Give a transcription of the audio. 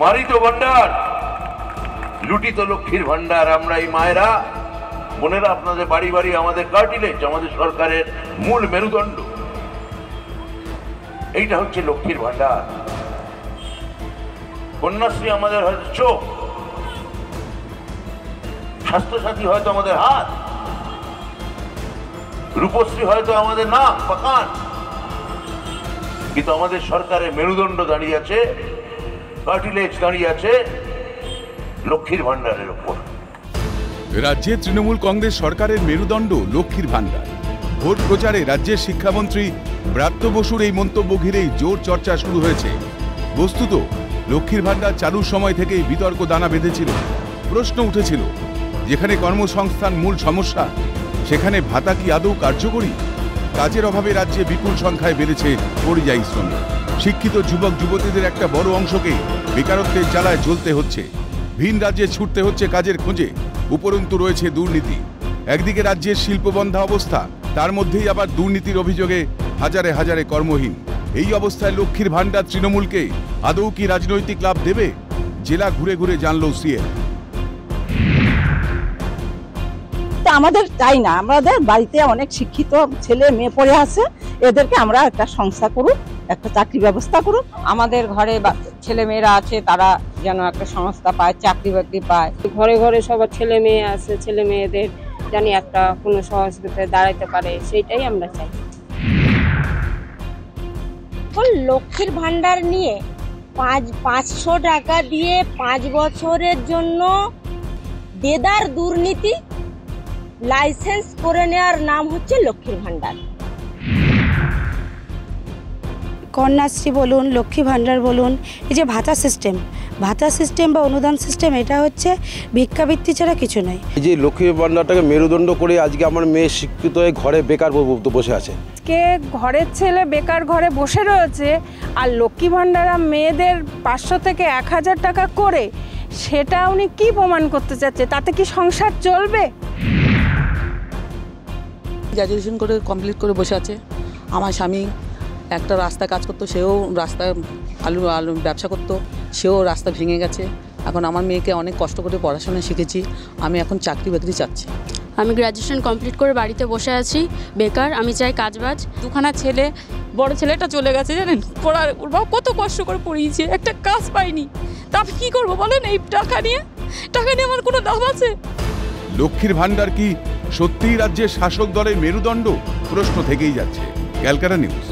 মারিত ভান্ডার, লুটিত লক্ষ্মীর ভান্ডার। আমরা এই মায়েরা বোনেরা আপনাদের বাড়ি বাড়ি আমাদের কার্টিলেজ, আমাদের সরকারের মূল মেরুদণ্ড। এইটা হচ্ছে লক্ষ্মীর ভান্ডার। কন্যাশ্রী আমাদের হয়তো চোখ, স্বাস্থ্যসাথী হয়তো আমাদের হাত, রূপশ্রী হয়তো আমাদের নাক বা কান, কিন্তু আমাদের সরকারের মেরুদণ্ড দাঁড়িয়ে আছে, কার্টিলেজ দাঁড়িয়ে আছে লক্ষ্মীর ভান্ডারের উপর। রাজ্যে তৃণমূল কংগ্রেস সরকারের মেরুদণ্ড লক্ষ্মীর ভান্ডার। ভোট প্রচারে রাজ্যের শিক্ষামন্ত্রী ব্রাত্য বসুর এই মন্তব্য ঘিরেই জোর চর্চা শুরু হয়েছে। বস্তুত লক্ষ্মীর ভান্ডার চালুর সময় থেকেই বিতর্ক দানা বেঁধেছিল। প্রশ্ন উঠেছিল, যেখানে কর্মসংস্থান মূল সমস্যা, সেখানে ভাতা কি আদৌ কার্যকরী? কাজের অভাবে রাজ্যে বিপুল সংখ্যায় বেড়েছে পরিযায়ী শ্রমিক। শিক্ষিত যুবক যুবতীদের একটা বড় অংশকে বেকারত্বের জ্বালায় জ্বলতে হচ্ছে। ভিন রাজ্যে ছুটতে হচ্ছে কাজের খোঁজে। উপরন্তু রয়েছে দুর্নীতি। একদিকে রাজ্যের শিল্পবন্ধা অবস্থা, তার মধ্যেই আবার দুর্নীতির অভিযোগে হাজারে হাজারে কর্মহীন। এই অবস্থায় লক্ষ্মীর ভান্ডার তৃণমূলকে আদৌ কি রাজনৈতিক লাভ দেবে? জেলা ঘুরে ঘুরে জানল সিএম। আমাদের তাই না, আমাদের বাড়িতে অনেক শিক্ষিত ছেলে মেয়ে পড়ে আছে, এদেরকে আমরা একটা সংস্থা করুক, একটা চাকরি ব্যবস্থা করুক। আমাদের ঘরে ছেলে মেয়েরা আছে, তারা যেন একটা সংস্থা পায়, চাকরি বাকরি পায়। ঘরে ঘরে সবার ছেলে মেয়ে আছে, ছেলে মেয়েদের জানি একটা কোনো সহযোগিতায় দাঁড়াতে পারে, সেইটাই আমরা চাই। লক্ষ্মীর ভান্ডার নিয়ে 500 টাকা দিয়ে 5 বছরের জন্য দেদার দুর্নীতি লাইসেন্স করে নেওয়ার নাম হচ্ছে লক্ষ্মীর ভান্ডার। কন্যাশ্রী বলুন, লক্ষ্মী ভান্ডার বলুন, এই যে ভাতা সিস্টেম বা অনুদান সিস্টেম, এটা হচ্ছে ভিক্ষাবৃত্তি ছাড়া কিছু নয়। এই যে লক্ষ্মীর ভান্ডারটাকে মেরুদণ্ড করে আজকে আমার মেয়ে শিক্ষিত হয়ে ঘরে বেকার বসে আছে। কে ঘরের ছেলে বেকার ঘরে বসে রয়েছে, আর লক্ষ্মী ভান্ডার মেয়েদের 500 থেকে 1000 টাকা করে, সেটা উনি কি প্রমাণ করতে চাচ্ছে? তাতে কি সংসার চলবে? গ্র্যাজুয়েশন করে কমপ্লিট করে বসে আছে। আমার স্বামী একটা রাস্তা কাজ করতো, সেও রাস্তায় আলু ব্যবসা করতো, সেও রাস্তা ভেঙে গেছে। এখন আমার মেয়েকে অনেক কষ্ট করে পড়াশোনা শিখেছি, আমি এখন চাকরি বাকরি চাচ্ছি। আমি গ্র্যাজুয়েশন কমপ্লিট করে বাড়িতে বসে আছি, বেকার। আমি চাই কাজবাজ। দুখানা ছেলে, বড় ছেলেটা চলে গেছে জানেন, পড়ার ওর বাবা কত কষ্ট করে পড়িয়েছে, একটা কাজ পাইনি। তা আমি কী করবো বলেন? এই টাকা নিয়ে আমার কোনো লাভ আছে? লক্ষ্মীর ভান্ডার কি সত্যিই রাজ্যের শাসক দলের মেরুদণ্ড? প্রশ্ন থেকেই যাচ্ছে। ক্যালকাটা নিউজ।